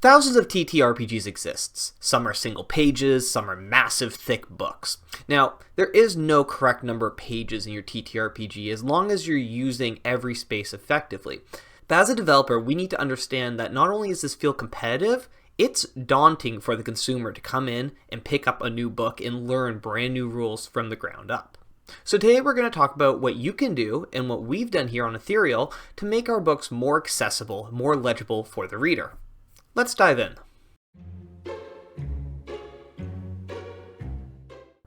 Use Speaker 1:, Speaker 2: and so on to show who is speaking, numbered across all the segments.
Speaker 1: Thousands of TTRPGs exists. Some are single pages, some are massive thick books. Now, there is no correct number of pages in your TTRPG as long as you're using every space effectively. But as a developer, we need to understand that not only does this feel competitive, it's daunting for the consumer to come in and pick up a new book and learn brand new rules from the ground up. So today we're going to talk about what you can do and what we've done here on Ethereal to make our books more accessible, more legible for the reader. Let's dive in.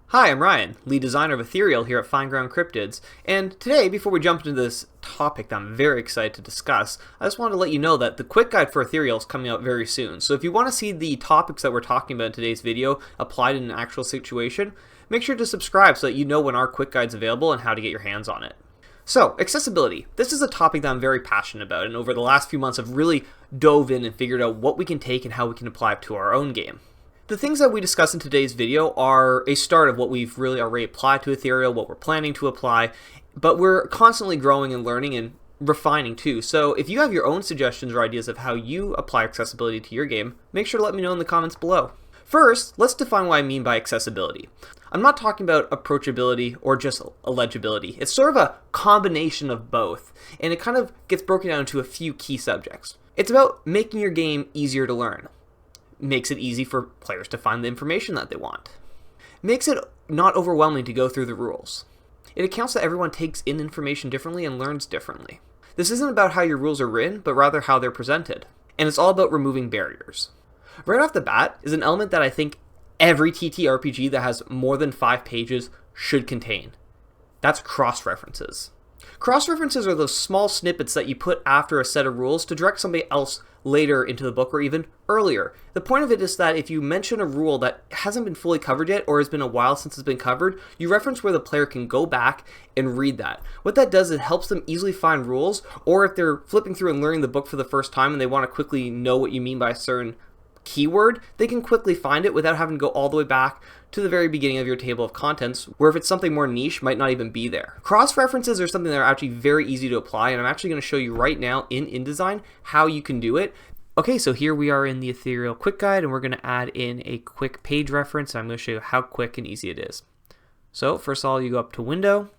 Speaker 1: Hi, I'm Ryan, lead designer of Ethereal here at Fineground Cryptids, and today, before we jump into this topic that I'm very excited to discuss, I just wanted to let you know that the quick guide for Ethereal is coming out very soon. So if you want to see the topics that we're talking about in today's video applied in an actual situation, make sure to subscribe so that you know when our quick guide's available and how to get your hands on it. So, accessibility. This is a topic that I'm very passionate about, and over the last few months I've really dove in and figured out what we can take and how we can apply it to our own game. The things that we discuss in today's video are a start of what we've really already applied to Ethereal, what we're planning to apply, but we're constantly growing and learning and refining too. So if you have your own suggestions or ideas of how you apply accessibility to your game, make sure to let me know in the comments below. First, let's define what I mean by accessibility. I'm not talking about approachability or just legibility. It's sort of a combination of both, and it kind of gets broken down into a few key subjects. It's about making your game easier to learn. Makes it easy for players to find the information that they want. Makes it not overwhelming to go through the rules. It accounts that everyone takes in information differently and learns differently. This isn't about how your rules are written, but rather how they're presented. And it's all about removing barriers. Right off the bat is an element that I think every TTRPG that has more than 5 pages should contain. That's cross-references. Cross-references are those small snippets that you put after a set of rules to direct somebody else later into the book or even earlier. The point of it is that if you mention a rule that hasn't been fully covered yet or has been a while since it's been covered, you reference where the player can go back and read that. What that does, it helps them easily find rules, or if they're flipping through and learning the book for the first time and they want to quickly know what you mean by a certain keyword, they can quickly find it without having to go all the way back to the very beginning of your table of contents, where if it's something more niche, might not even be there. Cross-references are something that are actually very easy to apply, and I'm actually going to show you right now in InDesign how you can do it. Okay, so here we are in the Ethereal quick guide, and we're going to add in a quick page reference, and I'm going to show you how quick and easy it is. So first of all, you go up to Window,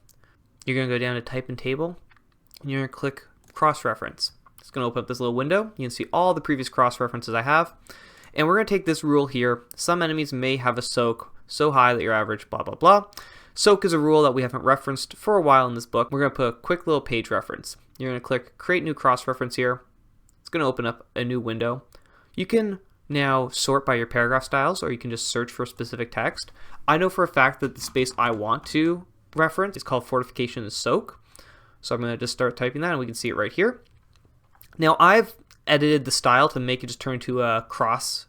Speaker 1: you're going to go down to Type and Table, and you're going to click Cross-Reference. It's going to open up this little window. You can see all the previous cross-references I have. And we're going to take this rule here. Some enemies may have a soak so high that your average blah blah blah. Soak is a rule that we haven't referenced for a while in this book. We're going to put a quick little page reference. You're going to click Create New Cross-Reference here. It's going to open up a new window. You can now sort by your paragraph styles, or you can just search for specific text. I know for a fact that the space I want to reference is called Fortification and Soak. So I'm going to just start typing that, and we can see it right here. Now I've edited the style to make it just turn to a cross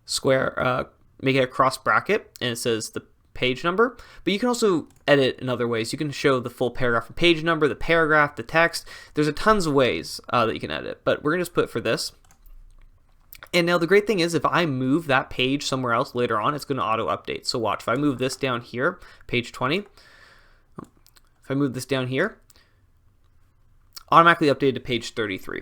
Speaker 1: square, make it a cross bracket, and it says the page number. But you can also edit in other ways. You can show the full paragraph and page number, the paragraph, the text. There's a tons of ways that you can edit, but we're gonna just put it for this. And now the great thing is if I move that page somewhere else later on, it's gonna auto update. So watch, if I move this down here, page 20, if I move this down here, automatically updated to page 33.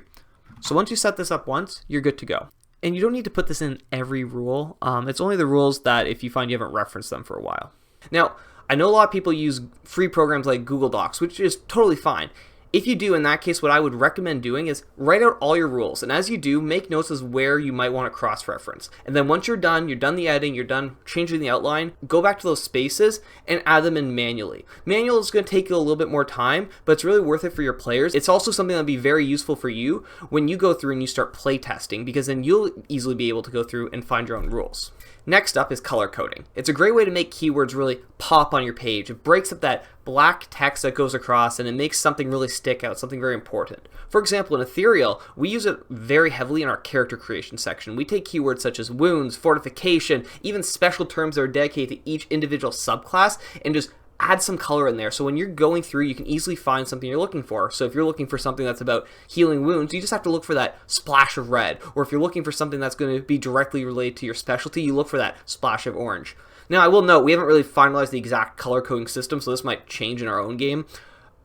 Speaker 1: So once you set this up once, you're good to go. And you don't need to put this in every rule. It's only the rules that if you find you haven't referenced them for a while. Now, I know a lot of people use free programs like Google Docs, which is totally fine. If you do, in that case, what I would recommend doing is write out all your rules. And as you do, make notes as where you might want to cross-reference. And then once you're done the editing, you're done changing the outline, go back to those spaces and add them in manually. Manual is going to take you a little bit more time, but it's really worth it for your players. It's also something that'll be very useful for you when you go through and you start play testing, because then you'll easily be able to go through and find your own rules. Next up is color coding. It's a great way to make keywords really pop on your page. It breaks up that black text that goes across and it makes something really stick out, something very important. For example, in Ethereal, we use it very heavily in our character creation section. We take keywords such as wounds, fortification, even special terms that are dedicated to each individual subclass, and just add some color in there. So when you're going through, you can easily find something you're looking for. So if you're looking for something that's about healing wounds, you just have to look for that splash of red. Or if you're looking for something that's going to be directly related to your specialty, you look for that splash of orange. Now, I will note, we haven't really finalized the exact color coding system, so this might change in our own game,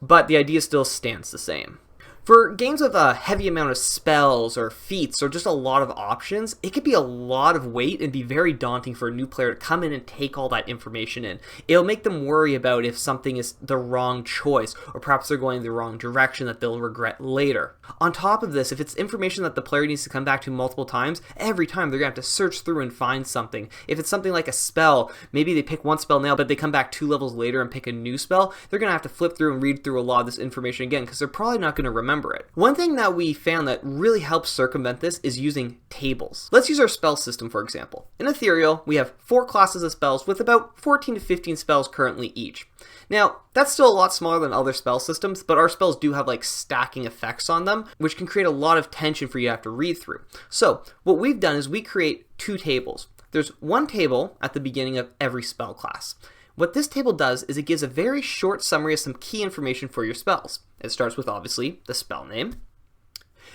Speaker 1: but the idea still stands the same. For games with a heavy amount of spells or feats or just a lot of options, it could be a lot of weight and be very daunting for a new player to come in and take all that information in. It'll make them worry about if something is the wrong choice, or perhaps they're going the wrong direction that they'll regret later. On top of this, if it's information that the player needs to come back to multiple times, every time they're going to have to search through and find something. If it's something like a spell, maybe they pick one spell now, but they come back 2 levels later and pick a new spell, they're going to have to flip through and read through a lot of this information again, because they're probably not going to remember it. One thing that we found that really helps circumvent this is using tables. Let's use our spell system for example. In Ethereal, we have 4 classes of spells with about 14 to 15 spells currently each. Now, that's still a lot smaller than other spell systems, but our spells do have like stacking effects on them, which can create a lot of tension for you to have to read through. So, what we've done is we create 2 tables. There's one table at the beginning of every spell class. What this table does is it gives a very short summary of some key information for your spells. It starts with, obviously, the spell name.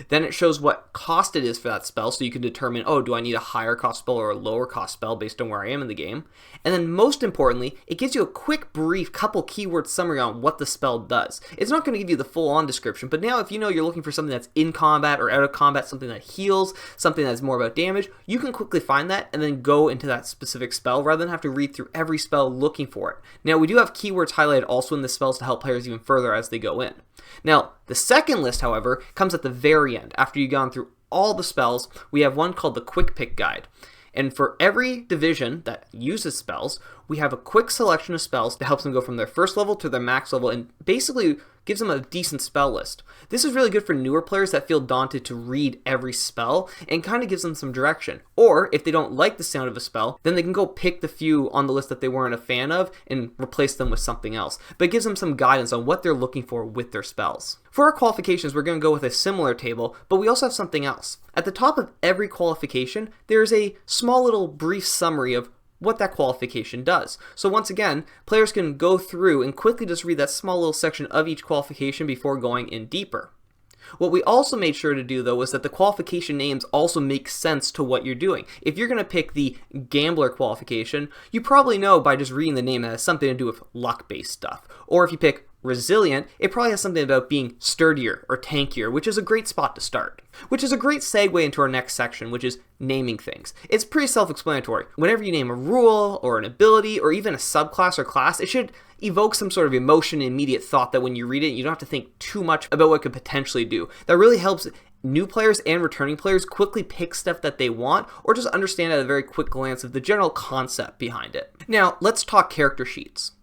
Speaker 1: Then it shows what cost it is for that spell, so you can determine, oh, do I need a higher cost spell or a lower cost spell based on where I am in the game. And then most importantly, it gives you a quick, brief, couple keyword summary on what the spell does. It's not going to give you the full-on description, but now if you know you're looking for something that's in combat or out of combat, something that heals, something that's more about damage, you can quickly find that and then go into that specific spell rather than have to read through every spell looking for it. Now, we do have keywords highlighted also in the spells to help players even further as they go in. Now, the second list, however, comes at the very end. After you've gone through all the spells, we have one called the Quick Pick Guide. And for every division that uses spells, we have a quick selection of spells that helps them go from their first level to their max level and basically gives them a decent spell list. This is really good for newer players that feel daunted to read every spell and kind of gives them some direction. Or if they don't like the sound of a spell, then they can go pick the few on the list that they weren't a fan of and replace them with something else. But it gives them some guidance on what they're looking for with their spells. For our qualifications, we're going to go with a similar table, but we also have something else. At the top of every qualification, there's a small little brief summary of what that qualification does. So once again, players can go through and quickly just read that small little section of each qualification before going in deeper. What we also made sure to do though was that the qualification names also make sense to what you're doing. If you're going to pick the Gambler qualification, you probably know by just reading the name it has something to do with luck-based stuff. Or if you pick Resilient, it probably has something about being sturdier or tankier, which is a great spot to start. Which is a great segue into our next section, which is naming things. It's pretty self-explanatory. Whenever you name a rule or an ability or even a subclass or class, it should evoke some sort of emotion and immediate thought that when you read it, you don't have to think too much about what it could potentially do. That really helps new players and returning players quickly pick stuff that they want or just understand at a very quick glance of the general concept behind it. Now, let's talk character sheets.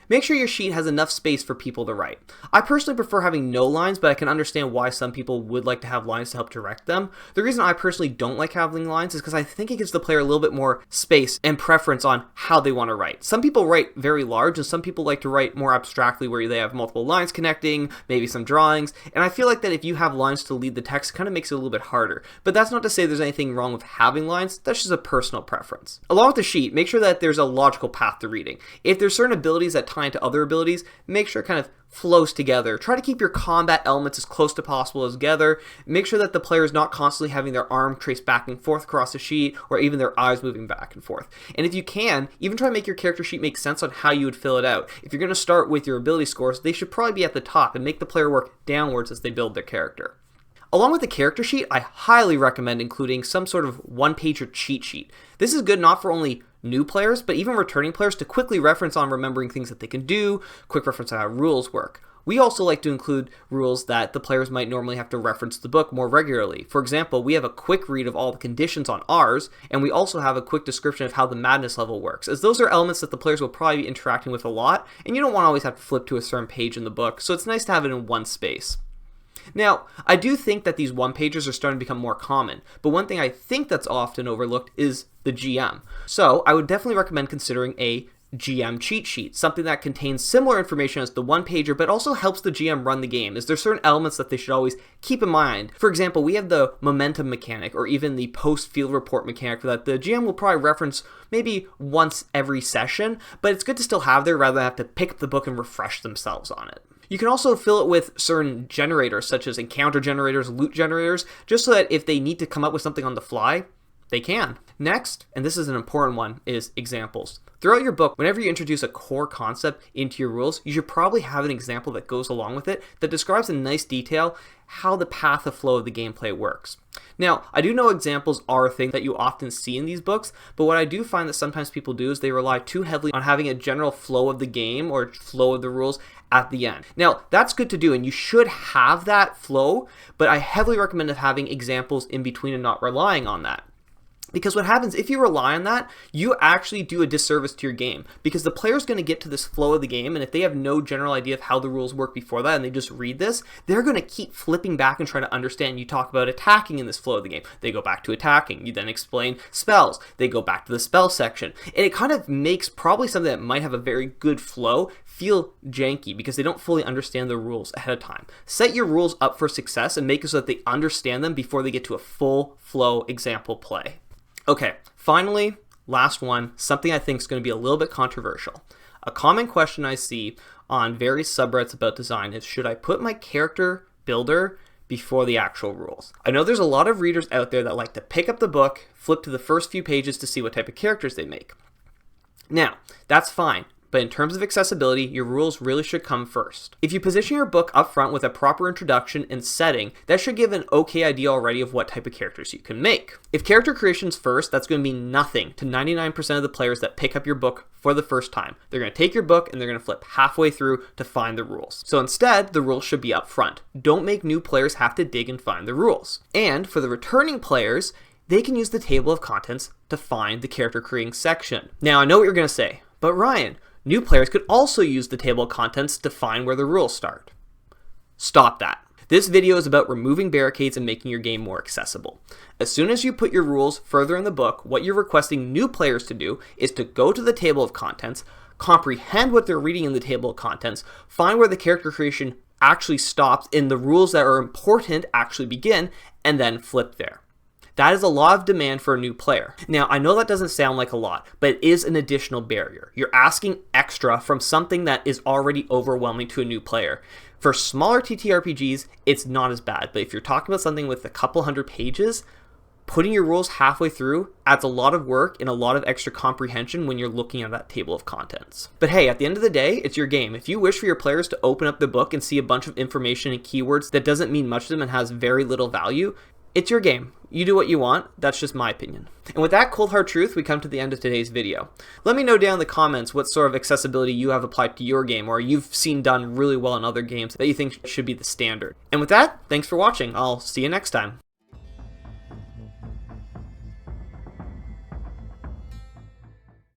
Speaker 1: Make sure your sheet has enough space for people to write. I personally prefer having no lines, but I can understand why some people would like to have lines to help direct them. The reason I personally don't like having lines is because I think it gives the player a little bit more space and preference on how they want to write. Some people write very large, and some people like to write more abstractly where they have multiple lines connecting, maybe some drawings, and I feel like that if you have lines to lead the text, it kind of makes it a little bit harder. But that's not to say there's anything wrong with having lines, that's just a personal preference. Along with the sheet, make sure that there's a logical path to reading. If there's certain abilities that tie into other abilities, make sure it kind of flows together. Try to keep your combat elements as close to possible as together. Make sure that the player is not constantly having their arm traced back and forth across the sheet or even their eyes moving back and forth. And if you can, even try to make your character sheet make sense on how you would fill it out. If you're going to start with your ability scores, they should probably be at the top and make the player work downwards as they build their character. Along with the character sheet, I highly recommend including some sort of one-pager cheat sheet. This is good not for only new players, but even returning players to quickly reference on remembering things that they can do, quick reference on how rules work. We also like to include rules that the players might normally have to reference the book more regularly. For example, we have a quick read of all the conditions on ours, and we also have a quick description of how the madness level works, as those are elements that the players will probably be interacting with a lot, and you don't want to always have to flip to a certain page in the book, so it's nice to have it in one space. Now, I do think that these one-pagers are starting to become more common, but one thing I think that's often overlooked is the GM. So I would definitely recommend considering a GM cheat sheet, something that contains similar information as the one-pager, but also helps the GM run the game, as there's certain elements that they should always keep in mind. For example, we have the momentum mechanic, or even the post-field report mechanic that the GM will probably reference maybe once every session, but it's good to still have there rather than have to pick up the book and refresh themselves on it. You can also fill it with certain generators, such as encounter generators, loot generators, just so that if they need to come up with something on the fly, they can. Next, and this is an important one, is examples. Throughout your book, whenever you introduce a core concept into your rules, you should probably have an example that goes along with it that describes in nice detail how the path of flow of the gameplay works. Now, I do know examples are a thing that you often see in these books, but what I do find that sometimes people do is they rely too heavily on having a general flow of the game or flow of the rules at the end. Now, that's good to do, and you should have that flow, but I heavily recommend having examples in between and not relying on that. Because what happens, if you rely on that, you actually do a disservice to your game. Because the player's going to get to this flow of the game, and if they have no general idea of how the rules work before that, and they just read this, they're going to keep flipping back and trying to understand. You talk about attacking in this flow of the game. They go back to attacking. You then explain spells. They go back to the spell section. And it kind of makes probably something that might have a very good flow feel janky because they don't fully understand the rules ahead of time. Set your rules up for success and make it so that they understand them before they get to a full flow example play. Okay, finally, last one, something I think is going to be a little bit controversial. A common question I see on various subreddits about design is, should I put my character builder before the actual rules? I know there's a lot of readers out there that like to pick up the book, flip to the first few pages to see what type of characters they make. Now, that's fine. But in terms of accessibility, your rules really should come first. If you position your book up front with a proper introduction and setting, that should give an okay idea already of what type of characters you can make. If character creation's first, that's going to mean nothing to 99% of the players that pick up your book for the first time. They're going to take your book and they're going to flip halfway through to find the rules. So instead, the rules should be up front. Don't make new players have to dig and find the rules. And for the returning players, they can use the table of contents to find the character creating section. Now, I know what you're going to say, but Ryan, new players could also use the table of contents to find where the rules start. Stop that. This video is about removing barricades and making your game more accessible. As soon as you put your rules further in the book, what you're requesting new players to do is to go to the table of contents, comprehend what they're reading in the table of contents, find where the character creation actually stops and the rules that are important actually begin, and then flip there. That is a lot of demand for a new player. Now, I know that doesn't sound like a lot, but it is an additional barrier. You're asking extra from something that is already overwhelming to a new player. For smaller TTRPGs, it's not as bad, but if you're talking about something with a couple hundred pages, putting your rules halfway through adds a lot of work and a lot of extra comprehension when you're looking at that table of contents. But hey, at the end of the day, it's your game. If you wish for your players to open up the book and see a bunch of information and keywords that doesn't mean much to them and has very little value, it's your game. You do what you want. That's just my opinion. And with that cold hard truth, we come to the end of today's video. Let me know down in the comments what sort of accessibility you have applied to your game or you've seen done really well in other games that you think should be the standard. And with that, thanks for watching. I'll see you next time.